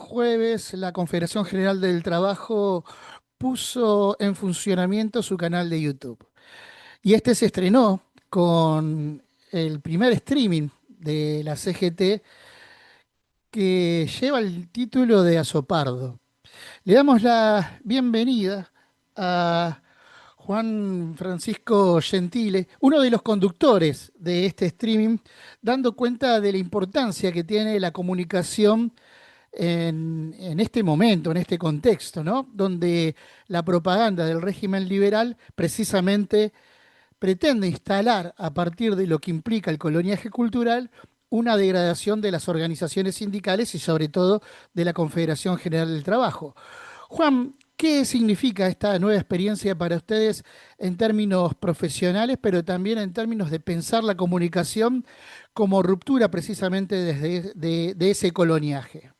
jueves la Confederación General del Trabajo puso en funcionamiento su canal de YouTube. Y este se estrenó con el primer streaming de la CGT que lleva el título de Azopardo. Le damos la bienvenida a Juan Francisco Gentile, uno de los conductores de este streaming, dando cuenta de la importancia que tiene la comunicación en este momento, en este contexto, ¿no? Donde la propaganda del régimen liberal precisamente pretende instalar, a partir de lo que implica el coloniaje cultural, una degradación de las organizaciones sindicales y sobre todo de la Confederación General del Trabajo. Juan, ¿qué significa esta nueva experiencia para ustedes en términos profesionales, pero también en términos de pensar la comunicación como ruptura precisamente desde de ese coloniaje?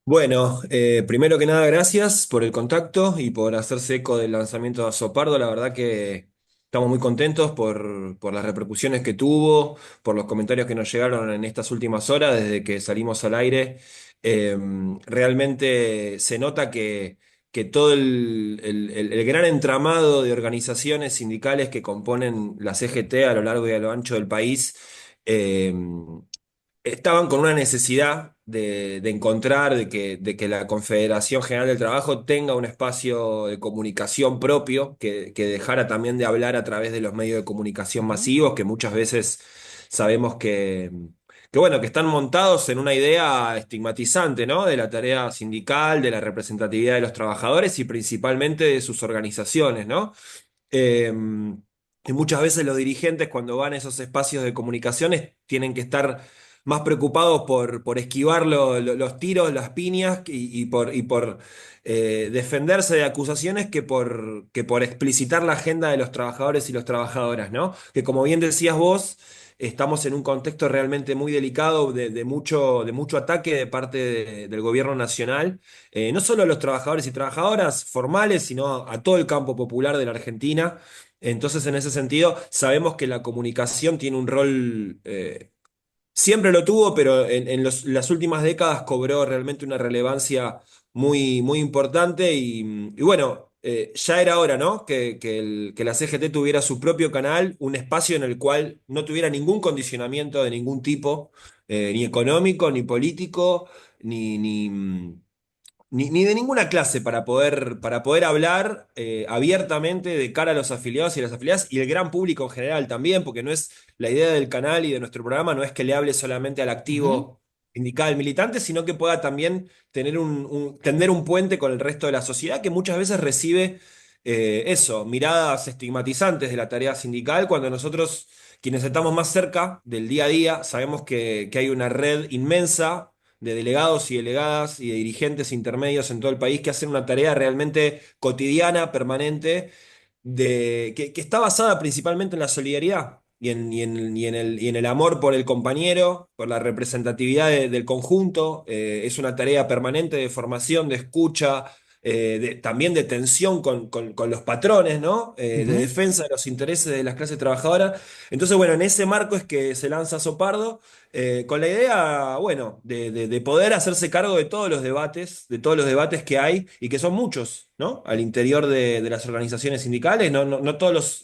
Bueno, primero que nada, gracias por el contacto y por hacerse eco del lanzamiento de Azopardo. La verdad que estamos muy contentos por las repercusiones que tuvo, por los comentarios que nos llegaron en estas últimas horas desde que salimos al aire. Eh, Realmente se nota que todo el gran entramado de organizaciones sindicales que componen la CGT a lo largo y a lo ancho del país, eh, estaban con una necesidad de encontrar, de que la Confederación General del Trabajo tenga un espacio de comunicación propio, que dejara también de hablar a través de los medios de comunicación Ujú. masivos, que muchas veces sabemos bueno, que están montados en una idea estigmatizante, ¿no? De la tarea sindical, de la representatividad de los trabajadores y principalmente de sus organizaciones, ¿no? Eh, y muchas veces los dirigentes cuando van a esos espacios de comunicaciones tienen que estar más preocupados por esquivar los tiros, las piñas y por defenderse de acusaciones que por explicitar la agenda de los trabajadores y las trabajadoras, ¿no? Que como bien decías vos, estamos en un contexto realmente muy delicado de mucho ataque de parte del gobierno nacional, no solo a los trabajadores y trabajadoras formales, sino a todo el campo popular de la Argentina. Entonces, en ese sentido, sabemos que la comunicación tiene un rol, siempre lo tuvo, pero las últimas décadas cobró realmente una relevancia muy, muy importante y bueno, ya era hora, ¿no? Que la CGT tuviera su propio canal, un espacio en el cual no tuviera ningún condicionamiento de ningún tipo, ni económico, ni político, ni de ninguna clase para poder hablar abiertamente de cara a los afiliados y las afiliadas y el gran público en general también, porque no es la idea del canal y de nuestro programa, no es que le hable solamente al Ujú. activo sindical militante, sino que pueda también tender un puente con el resto de la sociedad que muchas veces recibe eso, miradas estigmatizantes de la tarea sindical, cuando nosotros, quienes estamos más cerca del día a día, sabemos que hay una red inmensa de delegados y delegadas y de dirigentes intermedios en todo el país que hacen una tarea realmente cotidiana, permanente, que está basada principalmente en la solidaridad y en el amor por el compañero, por la representatividad del conjunto. Es una tarea permanente de formación, de escucha. También de tensión con los patrones, ¿no? De Ujú. defensa de los intereses de las clases trabajadoras. Entonces, bueno, en ese marco es que se lanza Sopardo, con la idea, bueno, de poder hacerse cargo de todos los debates que hay y que son muchos, ¿no? Al interior de las organizaciones sindicales, no todos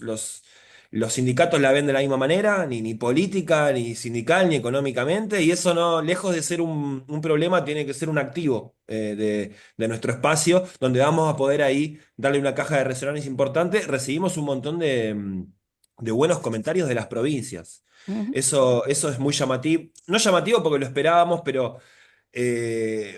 los sindicatos la ven de la misma manera, ni política, ni sindical, ni económicamente, y eso no, lejos de ser un problema, tiene que ser un activo de nuestro espacio, donde vamos a poder ahí darle una caja de resonancia importante. Recibimos un montón de buenos comentarios de las provincias. Ujú. Eso es muy llamativo. No llamativo porque lo esperábamos, pero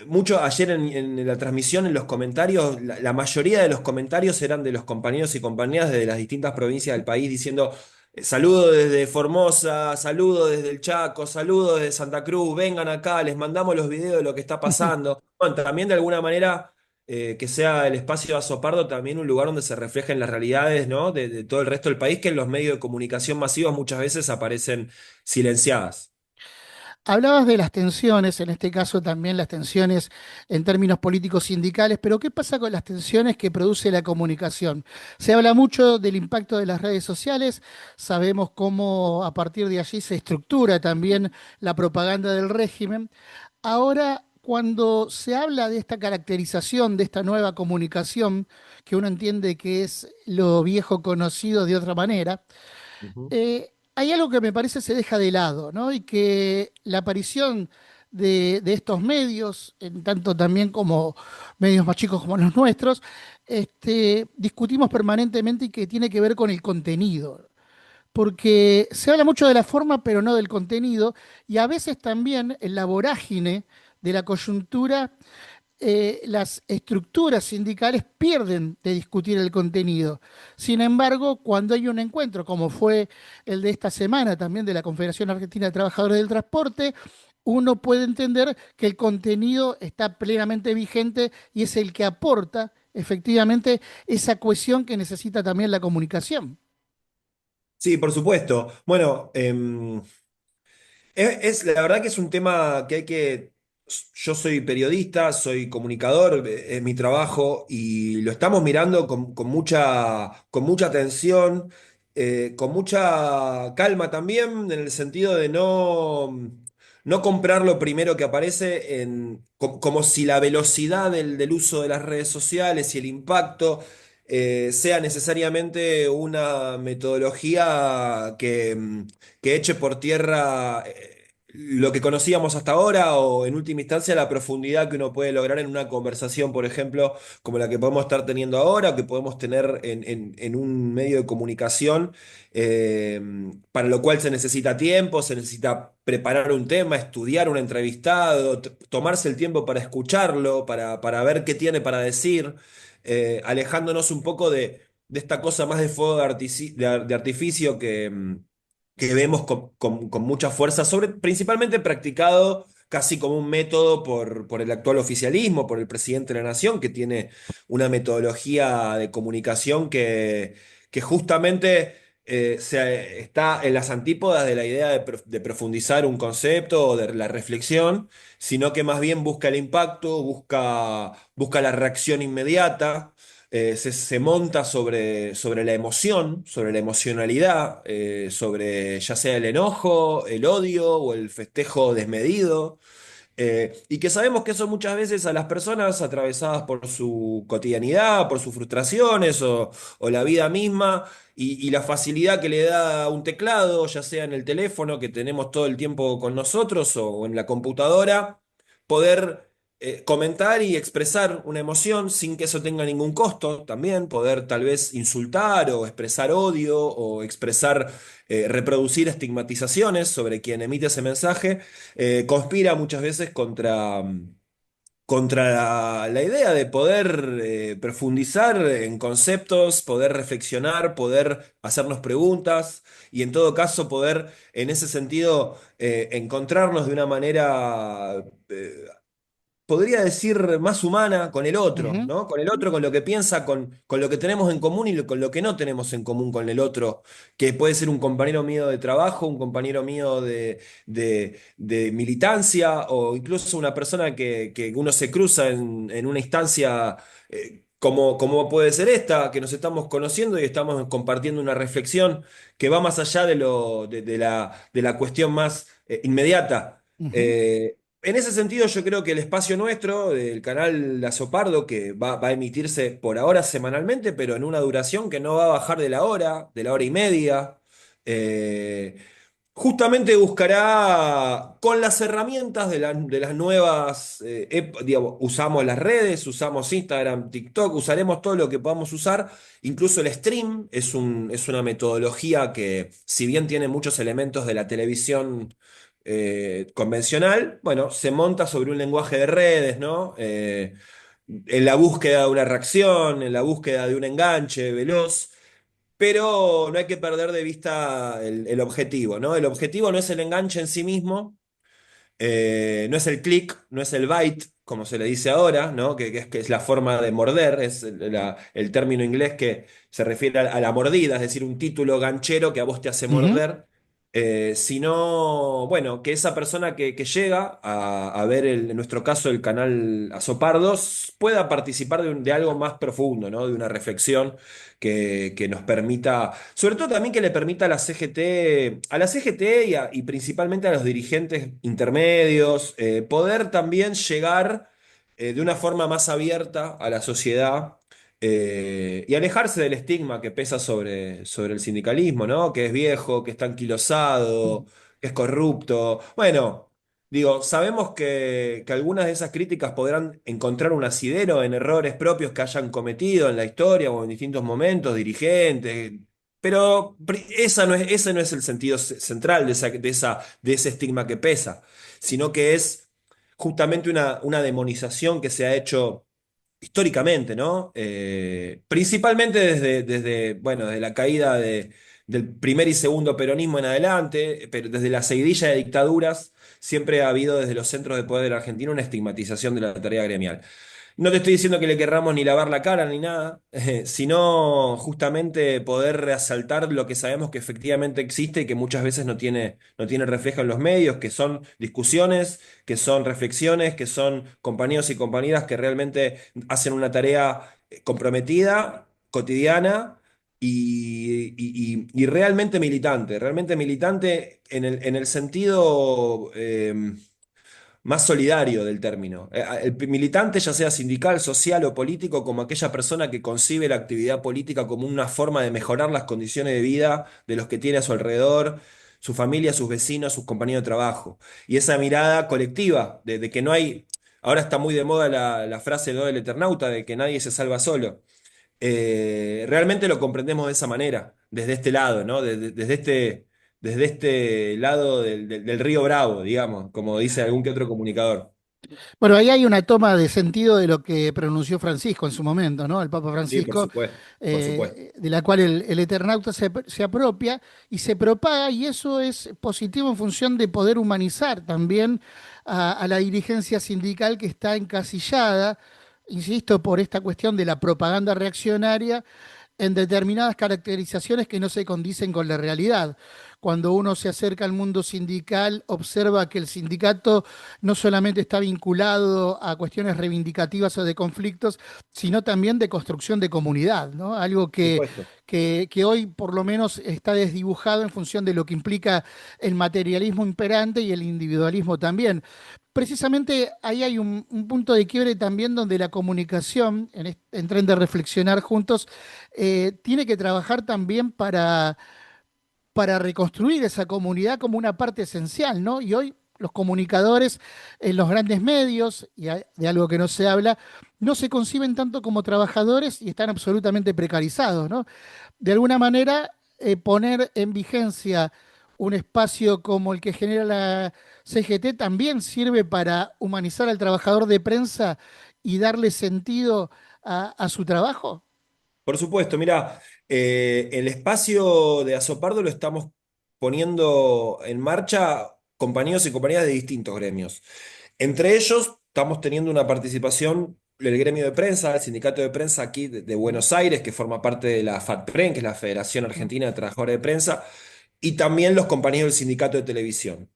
mucho ayer en la transmisión, en los comentarios, la mayoría de los comentarios eran de los compañeros y compañeras de las distintas provincias del país diciendo: saludo desde Formosa, saludo desde el Chaco, saludo desde Santa Cruz, vengan acá, les mandamos los videos de lo que está pasando. Bueno, también de alguna manera, que sea el espacio de Azopardo también un lugar donde se reflejen las realidades, ¿no? de todo el resto del país, que en los medios de comunicación masivos muchas veces aparecen silenciadas. Hablabas de las tensiones, en este caso también las tensiones en términos políticos sindicales, pero ¿qué pasa con las tensiones que produce la comunicación? Se habla mucho del impacto de las redes sociales, sabemos cómo a partir de allí se estructura también la propaganda del régimen. Ahora, cuando se habla de esta caracterización, de esta nueva comunicación, que uno entiende que es lo viejo conocido de otra manera, Ujú. hay algo que me parece se deja de lado, ¿no? Y que la aparición de estos medios, en tanto también como medios más chicos como los nuestros, discutimos permanentemente y que tiene que ver con el contenido. Porque se habla mucho de la forma, pero no del contenido, y a veces también en la vorágine de la coyuntura las estructuras sindicales pierden de discutir el contenido. Sin embargo, cuando hay un encuentro, como fue el de esta semana también de la Confederación Argentina de Trabajadores del Transporte, uno puede entender que el contenido está plenamente vigente y es el que aporta efectivamente esa cohesión que necesita también la comunicación. Sí, por supuesto. Bueno, la verdad que es un tema que hay que... Yo soy periodista, soy comunicador, es mi trabajo y lo estamos mirando con mucha atención, con mucha calma también, en el sentido de no comprar lo primero que aparece como si la velocidad del uso de las redes sociales y el impacto sea necesariamente una metodología que eche por tierra lo que conocíamos hasta ahora o en última instancia la profundidad que uno puede lograr en una conversación, por ejemplo, como la que podemos estar teniendo ahora, que podemos tener en un medio de comunicación, eh, para lo cual se necesita tiempo, se necesita preparar un tema, estudiar un entrevistado, tomarse el tiempo para escucharlo, para ver qué tiene para decir, alejándonos un poco de esta cosa más de fuego de artificio que vemos con mucha fuerza, principalmente practicado casi como un método por el actual oficialismo, por el presidente de la Nación, que tiene una metodología de comunicación que justamente está en las antípodas de la idea de profundizar un concepto o de la reflexión, sino que más bien busca el impacto, busca la reacción inmediata. Se monta sobre la emoción, sobre la emocionalidad, sobre ya sea el enojo, el odio o el festejo desmedido. Y que sabemos que eso muchas veces a las personas atravesadas por su cotidianidad, por sus frustraciones o la vida misma, y la facilidad que le da un teclado, ya sea en el teléfono que tenemos todo el tiempo con nosotros o en la computadora, poder comentar y expresar una emoción sin que eso tenga ningún costo, también poder tal vez insultar o expresar odio o reproducir estigmatizaciones sobre quien emite ese mensaje, conspira muchas veces contra la idea de poder profundizar en conceptos, poder reflexionar, poder hacernos preguntas y en todo caso poder en ese sentido encontrarnos de una manera podría decir, más humana con el otro, Ujú, ¿no? Con el otro, con lo que piensa, con lo que tenemos en común y con lo que no tenemos en común con el otro, que puede ser un compañero mío de trabajo, un compañero mío de militancia o incluso una persona que uno se cruza en una instancia. Como puede ser esta, que nos estamos conociendo y estamos compartiendo una reflexión que va más allá de la cuestión más inmediata. ujú. En ese sentido, yo creo que el espacio nuestro, del canal La Sopardo, que va a emitirse por ahora semanalmente, pero en una duración que no va a bajar de la hora y media, eh, justamente buscará con las herramientas de las nuevas, digamos, usamos las redes, usamos Instagram, TikTok, usaremos todo lo que podamos usar, incluso el stream es una metodología que, si bien tiene muchos elementos de la televisión convencional, bueno, se monta sobre un lenguaje de redes, ¿no? En la búsqueda de una reacción, en la búsqueda de un enganche veloz, pero no hay que perder de vista el objetivo, ¿no? El objetivo no es el enganche en sí mismo, no es el click, no es el bite, como se le dice ahora, ¿no? Que es la forma de morder, es el término inglés que se refiere a la mordida, es decir, un título ganchero que a vos te hace Ujú. morder. Sino, bueno, que esa persona que llega a ver, en nuestro caso, el canal Azopardos, pueda participar de algo más profundo, ¿no? De una reflexión que nos permita, sobre todo también que le permita a la CGT y principalmente a los dirigentes intermedios, poder también llegar de una forma más abierta a la sociedad y alejarse del estigma que pesa sobre el sindicalismo, ¿no? Que es viejo, que está anquilosado, que es corrupto. Bueno, digo, sabemos que algunas de esas críticas podrán encontrar un asidero en errores propios que hayan cometido en la historia o en distintos momentos, dirigentes. Pero ese no es el sentido central de ese estigma que pesa, sino que es justamente una demonización que se ha hecho históricamente, ¿no? Principalmente bueno, desde la caída del primer y segundo peronismo en adelante, pero desde la seguidilla de dictaduras, siempre ha habido desde los centros de poder de la Argentina una estigmatización de la tarea gremial. No te estoy diciendo que le querramos ni lavar la cara ni nada, sino justamente poder resaltar lo que sabemos que efectivamente existe y que muchas veces no tiene reflejo en los medios, que son discusiones, que son reflexiones, que son compañeros y compañeras que realmente hacen una tarea comprometida, cotidiana y realmente militante en el sentido más solidario del término. El militante, ya sea sindical, social o político, como aquella persona que concibe la actividad política como una forma de mejorar las condiciones de vida de los que tiene a su alrededor, su familia, sus vecinos, sus compañeros de trabajo. Y esa mirada colectiva, de que no hay, ahora está muy de moda la frase, ¿no?, del Eternauta, de que nadie se salva solo. Realmente lo comprendemos de esa manera, desde este lado, ¿no? Desde este lado del río Bravo, digamos, como dice algún que otro comunicador. Bueno, ahí hay una toma de sentido de lo que pronunció Francisco en su momento, ¿no? El Papa Sí, por Francisco, supuesto, por supuesto. de la cual el Eternauta se apropia y se propaga, y eso es positivo en función de poder humanizar también a la dirigencia sindical que está encasillada, insisto, por esta cuestión de la propaganda reaccionaria en determinadas caracterizaciones que no se condicen con la realidad. Cuando uno se acerca al mundo sindical, observa que el sindicato no solamente está vinculado a cuestiones reivindicativas o de conflictos, sino también de construcción de comunidad, ¿no? Algo Por que, supuesto. que hoy por lo menos está desdibujado en función de lo que implica el materialismo imperante y el individualismo también. Precisamente ahí hay un punto de quiebre también donde la comunicación, en tren de reflexionar juntos, tiene que trabajar también para reconstruir esa comunidad como una parte esencial, ¿no? Y hoy los comunicadores en los grandes medios, de algo que no se habla, no se conciben tanto como trabajadores y están absolutamente precarizados, ¿no? De alguna manera, poner en vigencia un espacio como el que genera la CGT también sirve para humanizar al trabajador de prensa y darle sentido a su trabajo. Por supuesto, mira, el espacio de Azopardo lo estamos poniendo en marcha compañeros y compañeras de distintos gremios. Entre ellos, estamos teniendo una participación del gremio de prensa, el sindicato de prensa aquí de Buenos Aires, que forma parte de la FATPREN, que es la Federación Argentina de Trabajadores de Prensa, y también los compañeros del sindicato de televisión.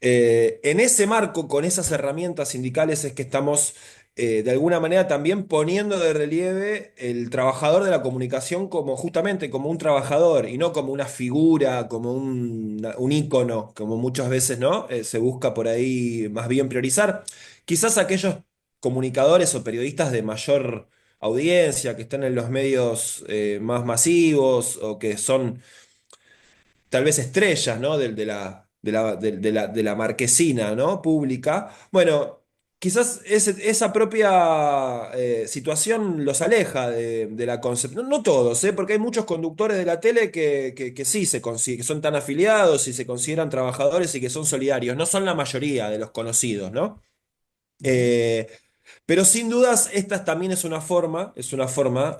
En ese marco, con esas herramientas sindicales, es que estamos de alguna manera también poniendo de relieve el trabajador de la comunicación como justamente como un trabajador y no como una figura, como un ícono, como muchas veces, ¿no? Se busca por ahí más bien priorizar. Quizás aquellos comunicadores o periodistas de mayor audiencia, que están en los medios más masivos o que son tal vez estrellas, ¿no? De la marquesina, ¿no?, pública. Bueno, quizás esa propia situación los aleja de la concepción. No, no todos, ¿eh? Porque hay muchos conductores de la tele que sí que son tan afiliados y se consideran trabajadores y que son solidarios. No son la mayoría de los conocidos, ¿no? Ujú. Eh, pero sin dudas, esta también es una forma,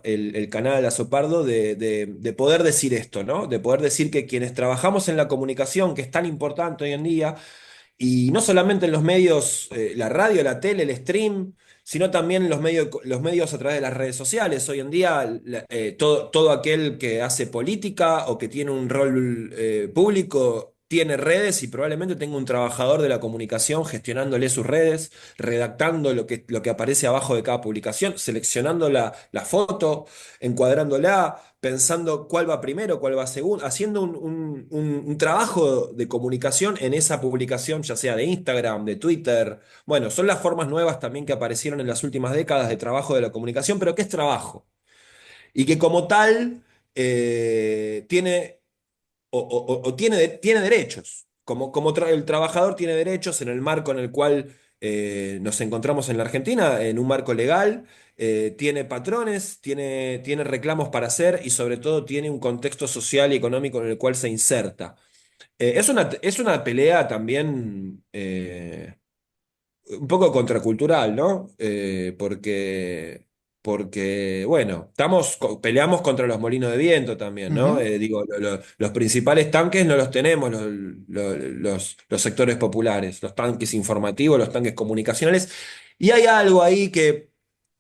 el canal Azopardo, de poder decir esto, ¿no? De poder decir que quienes trabajamos en la comunicación, que es tan importante hoy en día, y no solamente en los medios, la radio, la tele, el stream, sino también en los medios a través de las redes sociales. Hoy en día, todo aquel que hace política o que tiene un rol público tiene redes y probablemente tenga un trabajador de la comunicación gestionándole sus redes, redactando lo que aparece abajo de cada publicación, seleccionando la foto, encuadrándola, pensando cuál va primero, cuál va segundo, haciendo un trabajo de comunicación en esa publicación, ya sea de Instagram, de Twitter. Bueno, son las formas nuevas también que aparecieron en las últimas décadas de trabajo de la comunicación, pero ¿qué es trabajo? Y que como tal tiene o tiene, tiene derechos. El trabajador tiene derechos en el marco en el cual nos encontramos en la Argentina, en un marco legal, tiene patrones, tiene reclamos para hacer y sobre todo tiene un contexto social y económico en el cual se inserta. Es una pelea también un poco contracultural, ¿no? Porque, bueno, peleamos contra los molinos de viento también, ¿no? Ujú, Digo, los principales tanques no los tenemos los sectores populares, los tanques informativos, los tanques comunicacionales. Y hay algo ahí que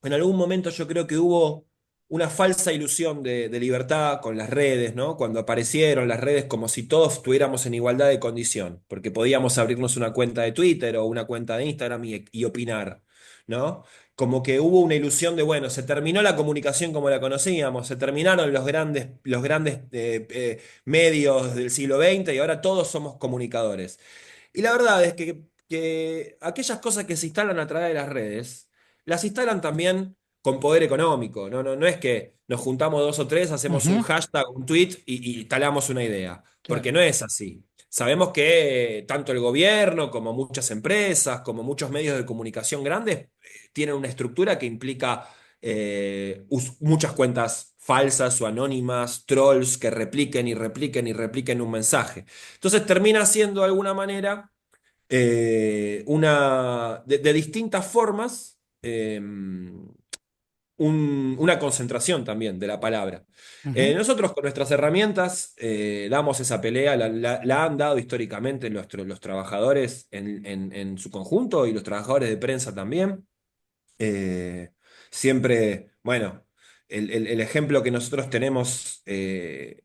en algún momento yo creo que hubo una falsa ilusión de libertad con las redes, ¿no? Cuando aparecieron las redes como si todos estuviéramos en igualdad de condición, porque podíamos abrirnos una cuenta de Twitter o una cuenta de Instagram y opinar, ¿no? Como que hubo una ilusión de, bueno, se terminó la comunicación como la conocíamos, se terminaron los grandes medios del siglo XX y ahora todos somos comunicadores. Y la verdad es que aquellas cosas que se instalan a través de las redes, las instalan también con poder económico. No es que nos juntamos dos o tres, hacemos un ujú, hashtag, un tweet y instalamos una idea, claro. porque no es así. Sabemos que tanto el gobierno como muchas empresas, como muchos medios de comunicación grandes, tienen una estructura que implica muchas cuentas falsas o anónimas, trolls que repliquen y repliquen y repliquen un mensaje. Entonces termina siendo de alguna manera de distintas formas una concentración también de la palabra. Ujú, Nosotros con nuestras herramientas damos esa pelea, la han dado históricamente los trabajadores en su conjunto y los trabajadores de prensa también. Eh, Siempre, bueno, el ejemplo que nosotros tenemos,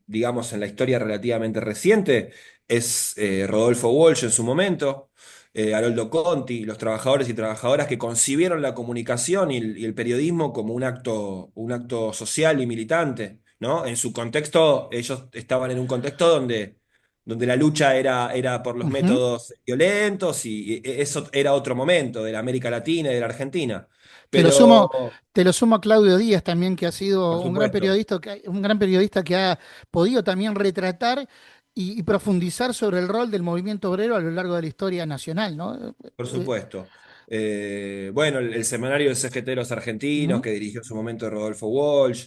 digamos, en la historia relativamente reciente es Rodolfo Walsh en su momento, Haroldo Conti, los trabajadores y trabajadoras que concibieron la comunicación y el periodismo como un acto social y militante, ¿no? En su contexto, ellos estaban en un contexto donde la lucha era por los ujú. métodos violentos y eso era otro momento de la América Latina y de la Argentina. Te lo sumo, Pero, te lo sumo a Claudio Díaz también, que ha por sido supuesto, un gran periodista que ha podido también retratar y profundizar sobre el rol del movimiento obrero a lo largo de la historia nacional, ¿no? por Eh, supuesto. Bueno, el semanario de CGT de los Argentinos, ujú, que dirigió en su momento Rodolfo Walsh,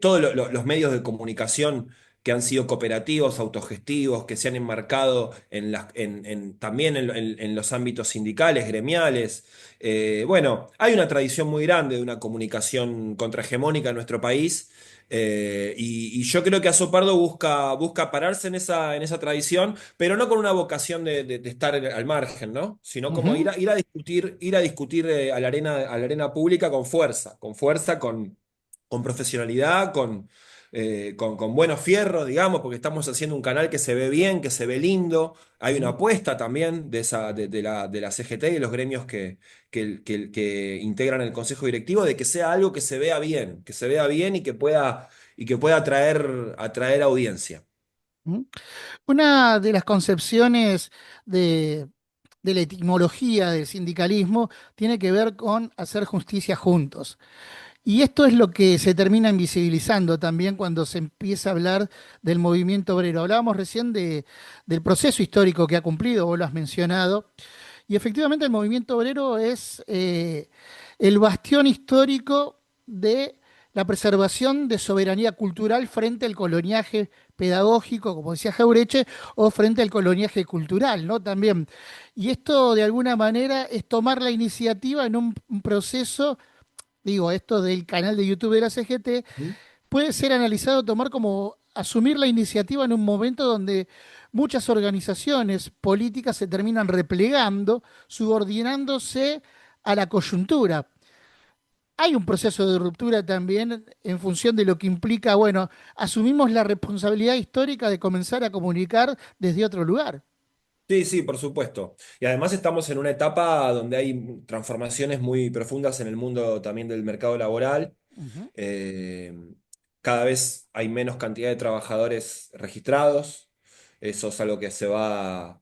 todos los medios de comunicación que han sido cooperativos, autogestivos, que se han enmarcado también en los ámbitos sindicales, gremiales. Bueno, hay una tradición muy grande de una comunicación contrahegemónica en nuestro país. Y yo creo que Azopardo busca pararse en esa tradición, pero no con una vocación de estar al margen, ¿no? Sino como ujú. ir a discutir a la arena pública con fuerza, con profesionalidad, con buenos fierros, digamos, porque estamos haciendo un canal que se ve bien, que se ve lindo. Hay una Ujú, apuesta también de la CGT y de los gremios que integran el consejo directivo de que sea algo que se vea bien y que pueda atraer audiencia. ujú. Una de las concepciones de, de la etimología del sindicalismo tiene que ver con hacer justicia juntos. Y esto es lo que se termina invisibilizando también cuando se empieza a hablar del movimiento obrero. Hablábamos recién del proceso histórico que ha cumplido, vos lo has mencionado, y efectivamente el movimiento obrero es el bastión histórico de la preservación de soberanía cultural frente al coloniaje pedagógico, como decía Jaureche, o frente al coloniaje cultural, ¿no? También. Y esto de alguna manera es tomar la iniciativa en un proceso, digo, esto del canal de YouTube de la CGT, ¿Mm? puede ser analizado, tomar como asumir la iniciativa en un momento donde muchas organizaciones políticas se terminan replegando, subordinándose a la coyuntura. hay un proceso de ruptura también en función de lo que implica, bueno, asumimos la responsabilidad histórica de comenzar a comunicar desde otro lugar. Sí, sí, por supuesto. Y además estamos en una etapa donde hay transformaciones muy profundas en el mundo también del mercado laboral. Ujú. Eh, Cada vez hay menos cantidad de trabajadores registrados. Eso es algo que se va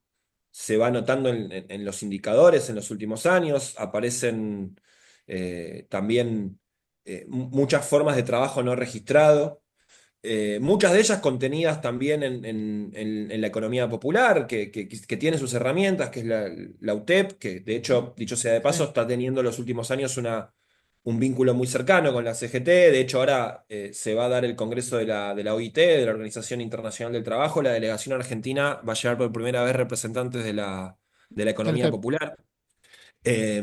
notando en los indicadores en los últimos años. Aparecen también muchas formas de trabajo no registrado. Muchas de ellas contenidas también en la economía popular, que tiene sus herramientas, que es la UTEP, que de hecho, dicho sea de paso, Sí, está teniendo en los últimos años un vínculo muy cercano con la CGT. De hecho, ahora se va a dar el Congreso de la OIT, de la Organización Internacional del Trabajo. La delegación argentina va a llevar por primera vez representantes de la del economía TEP. popular. Eh,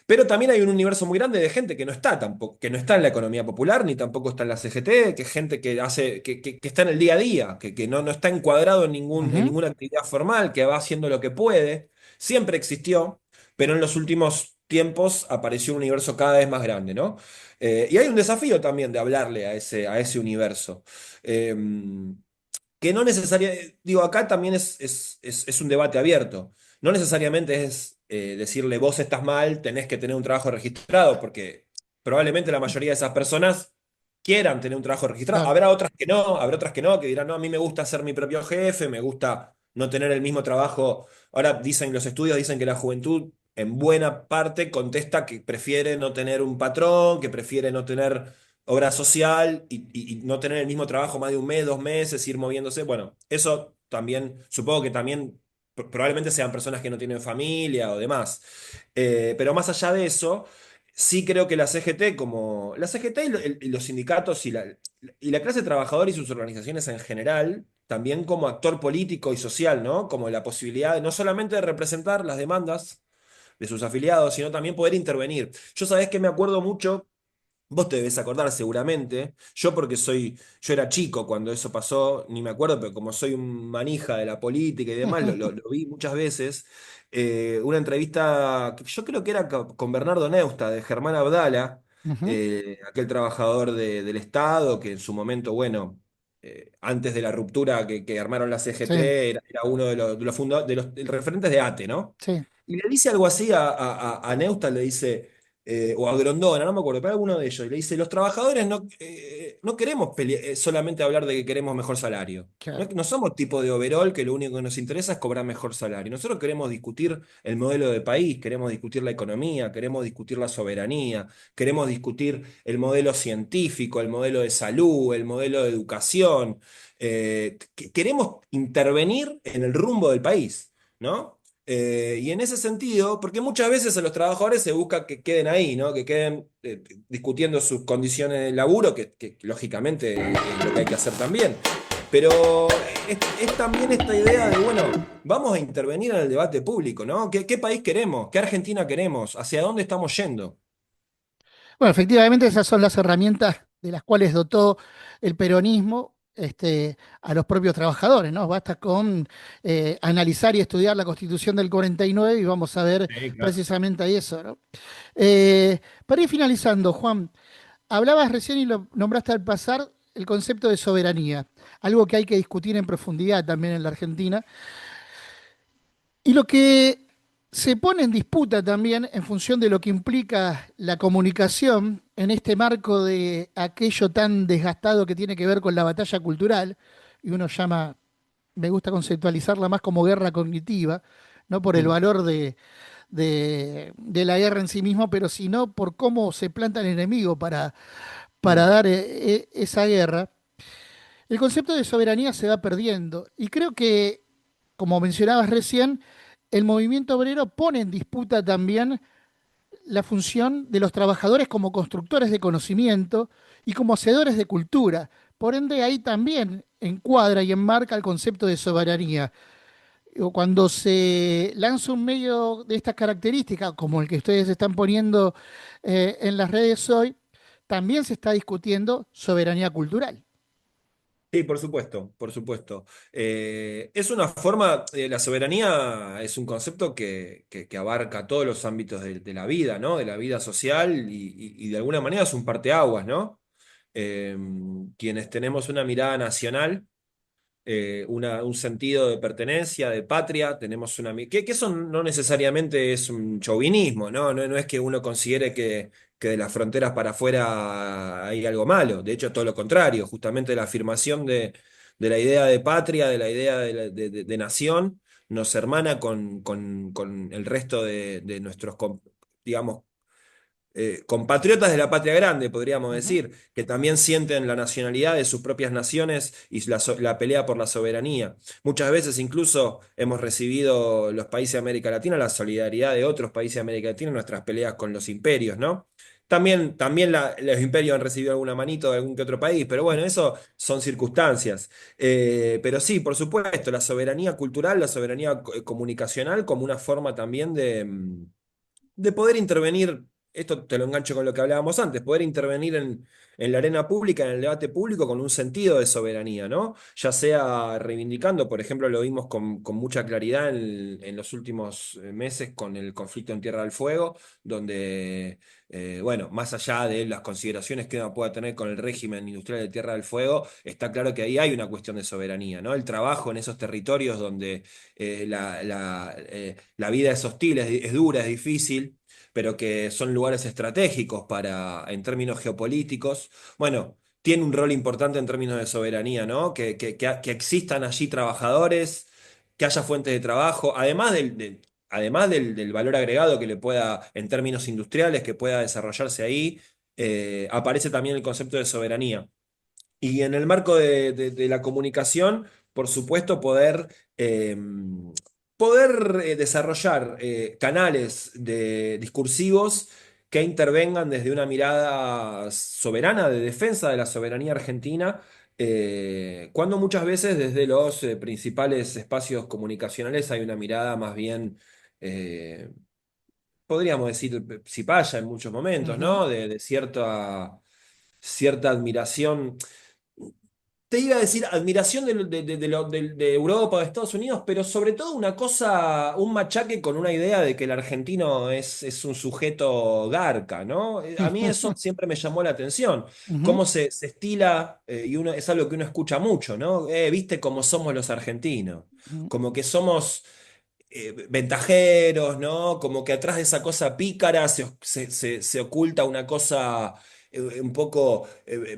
pero también hay un universo muy grande de gente que no está tampoco, que no está en la economía popular, ni tampoco está en la CGT, que es gente que hace, que está en el día a día, que no está encuadrado en Ujú. ninguna actividad formal, que va haciendo lo que puede. Siempre existió, pero en los últimos tiempos apareció un universo cada vez más grande, ¿no? Y hay un desafío también de hablarle a ese universo. Eh, que no necesariamente, digo, acá también es un debate abierto. No necesariamente es decirle vos estás mal, tenés que tener un trabajo registrado, porque probablemente la mayoría de esas personas quieran tener un trabajo registrado. Claro. Habrá otras que no, que dirán, no, a mí me gusta ser mi propio jefe, me gusta no tener el mismo trabajo. Ahora dicen, los estudios dicen que la juventud en buena parte contesta que prefiere no tener un patrón, que prefiere no tener obra social y no tener el mismo trabajo más de un mes, 2 meses, ir moviéndose. Bueno, eso también, supongo que también probablemente sean personas que no tienen familia o demás. Pero más allá de eso, sí creo que la CGT, como la CGT y los sindicatos y la clase trabajadora y sus organizaciones en general, también como actor político y social, ¿no? Como la posibilidad no solamente de representar las demandas de sus afiliados, sino también poder intervenir. Yo sabés que me acuerdo mucho. Vos te debes acordar seguramente, yo era chico cuando eso pasó, ni me acuerdo, pero como soy un manija de la política y demás, lo vi muchas veces. Una entrevista, que yo creo que era con Bernardo Neusta, de Germán Abdala, Ujú. aquel trabajador del Estado, que en su momento, bueno, antes de la ruptura que armaron la Sí, CGT, era uno de los referentes de ATE, ¿no? sí. Y le dice algo así a Neustadt, le dice, o a Grondona, no me acuerdo, pero alguno de ellos, y le dice, los trabajadores no queremos solamente hablar de que queremos mejor salario. Claro. No somos tipo de overall que lo único que nos interesa es cobrar mejor salario. Nosotros queremos discutir el modelo de país, queremos discutir la economía, queremos discutir la soberanía, queremos discutir el modelo científico, el modelo de salud, el modelo de educación. Queremos intervenir en el rumbo del país, ¿no? Y en ese sentido, porque muchas veces a los trabajadores se busca que queden ahí, ¿no? Que queden discutiendo sus condiciones de laburo, que lógicamente es lo que hay que hacer también. Pero es también esta idea de, bueno, vamos a intervenir en el debate público, ¿no? ¿Qué país queremos? ¿Qué Argentina queremos? ¿Hacia dónde estamos yendo? Bueno, efectivamente esas son las herramientas de las cuales dotó el peronismo a los propios trabajadores, ¿no? Basta con analizar y estudiar la Constitución del 49 y vamos a ver Sí, claro. precisamente ahí eso, ¿no? Para ir finalizando, Juan, hablabas recién y lo nombraste al pasar el concepto de soberanía, algo que hay que discutir en profundidad también en la Argentina. Y lo que se pone en disputa también en función de lo que implica la comunicación en este marco de aquello tan desgastado que tiene que ver con la batalla cultural, y uno llama, me gusta conceptualizarla más como guerra cognitiva, no por el Mm, valor de la guerra en sí mismo, pero sino por cómo se planta el enemigo para mm, dar esa guerra. El concepto de soberanía se va perdiendo y creo que, como mencionabas recién, el movimiento obrero pone en disputa también la función de los trabajadores como constructores de conocimiento y como hacedores de cultura. Por ende, ahí también encuadra y enmarca el concepto de soberanía. O cuando se lanza un medio de estas características, como el que ustedes están poniendo en las redes hoy, también se está discutiendo soberanía cultural. Sí, por supuesto, por supuesto. Es una forma, la soberanía es un concepto que abarca todos los ámbitos de la vida, ¿no? De la vida social y de alguna manera es un parteaguas, ¿no? Eh, Quienes tenemos una mirada nacional, un sentido de pertenencia, de patria, tenemos que eso no necesariamente es un chauvinismo, ¿no? No es que uno considere que de las fronteras para afuera hay algo malo, de hecho todo lo contrario, justamente la afirmación de la idea de patria, de la idea de nación, nos hermana con el resto de nuestros, digamos, compatriotas de la patria grande, podríamos Ujú. decir, que también sienten la nacionalidad de sus propias naciones y la pelea por la soberanía. Muchas veces incluso hemos recibido los países de América Latina la solidaridad de otros países de América Latina en nuestras peleas con los imperios, ¿no? También los imperios han recibido alguna manito de algún que otro país, pero bueno, eso son circunstancias. Pero sí, por supuesto, la soberanía cultural, la soberanía comunicacional como una forma también de poder intervenir, esto te lo engancho con lo que hablábamos antes, poder intervenir en la arena pública, en el debate público con un sentido de soberanía, ¿no? Ya sea reivindicando, por ejemplo, lo vimos con mucha claridad en los últimos meses con el conflicto en Tierra del Fuego, donde, bueno, más allá de las consideraciones que uno pueda tener con el régimen industrial de Tierra del Fuego, está claro que ahí hay una cuestión de soberanía, ¿no? El trabajo en esos territorios donde la vida es hostil, es dura, es difícil, pero que son lugares estratégicos en términos geopolíticos. Bueno, tiene un rol importante en términos de soberanía, ¿no? Que existan allí trabajadores, que haya fuentes de trabajo, además del valor agregado que le pueda, en términos industriales, que pueda desarrollarse ahí, aparece también el concepto de soberanía. Y en el marco de la comunicación, por supuesto, poder desarrollar canales discursivos que intervengan desde una mirada soberana, de defensa de la soberanía argentina, cuando muchas veces desde los principales espacios comunicacionales hay una mirada más bien, eh, podríamos decir, cipaya en muchos momentos, Ujú. ¿no? De cierta admiración. Te iba a decir admiración de Europa, de Estados Unidos, pero sobre todo una cosa, un machaque con una idea de que el argentino es un sujeto garca, ¿no? A mí eso siempre me llamó la atención, Ujú. cómo se estila, y es algo que uno escucha mucho, ¿no? ¿Viste cómo somos los argentinos? Ujú. Como que somos ventajeros, ¿no? Como que atrás de esa cosa pícara se oculta una cosa un poco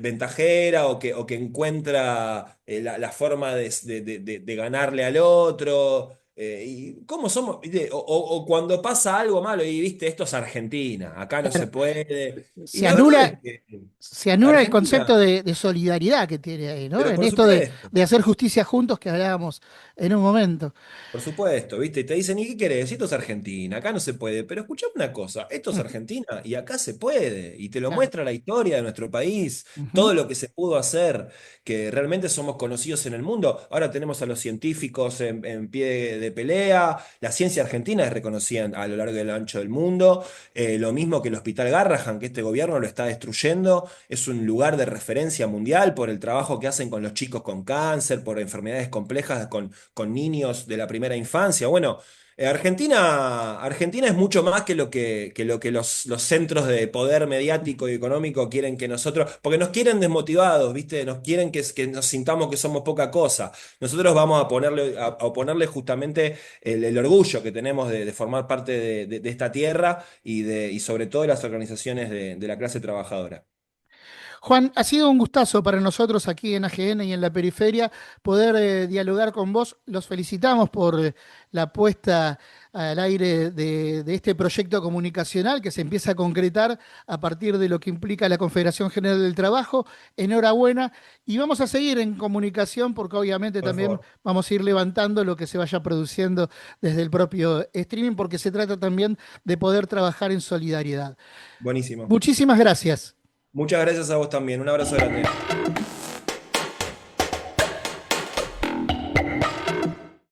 ventajera o que encuentra la forma de ganarle al otro. ¿Y cómo somos? ¿Viste? O cuando pasa algo malo y viste, esto es Argentina, acá no se Claro, puede. Y se la verdad es anula, que se anula el concepto Argentina, de solidaridad que tiene ahí, ¿no? pero En por esto supuesto. de hacer justicia juntos que hablábamos en un momento. Por supuesto, ¿viste? Y te dicen, ¿y qué querés? Esto es Argentina, acá no se puede. Pero escuchame una cosa, esto es Ujú. Argentina y acá se puede. Y te lo Claro. muestra la historia de nuestro país, Ujú. todo lo que se pudo hacer, que realmente somos conocidos en el mundo. Ahora tenemos a los científicos en pie de pelea. La ciencia argentina es reconocida a lo largo y a lo ancho del mundo. Lo mismo que el Hospital Garrahan, que este gobierno lo está destruyendo. Es un lugar de referencia mundial por el trabajo que hacen con los chicos con cáncer, por enfermedades complejas, con niños de la primera infancia. Bueno, Argentina es mucho más que lo que los centros de poder mediático y económico quieren que nosotros, porque nos quieren desmotivados, ¿viste? Nos quieren que nos sintamos que somos poca cosa. Nosotros vamos a oponerle justamente el orgullo que tenemos de formar parte de esta tierra y sobre todo de las organizaciones de la clase trabajadora. Juan, ha sido un gustazo para nosotros aquí en AGN y en la periferia poder dialogar con vos. Los felicitamos por la puesta al aire de este proyecto comunicacional que se empieza a concretar a partir de lo que implica la Confederación General del Trabajo. Enhorabuena y vamos a seguir en comunicación porque obviamente Por también favor. vamos a ir levantando lo que se vaya produciendo desde el propio streaming porque se trata también de poder trabajar en solidaridad. Buenísimo. Muchísimas gracias. Muchas gracias a vos también. Un abrazo grande.